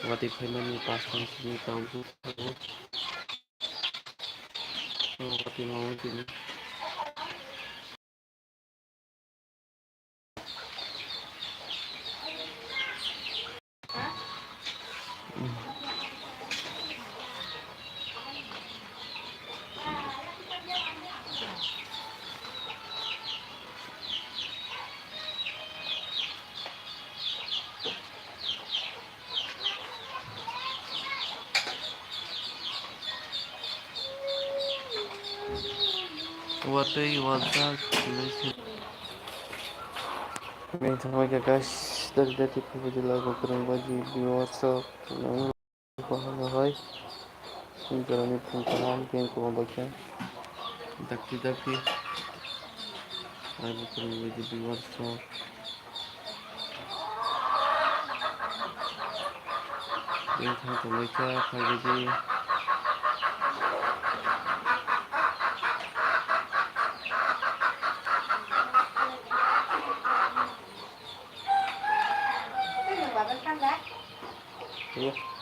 Wati Faimani pasang sini tahu Wati mau sini. Wati wajah main sama guys dari tipe lagu kurang baju di WhatsApp yang bahaya menjalani pengkalan yang kurang bagian daki lagu kurang baju di WhatsApp yang sama mereka kayak iya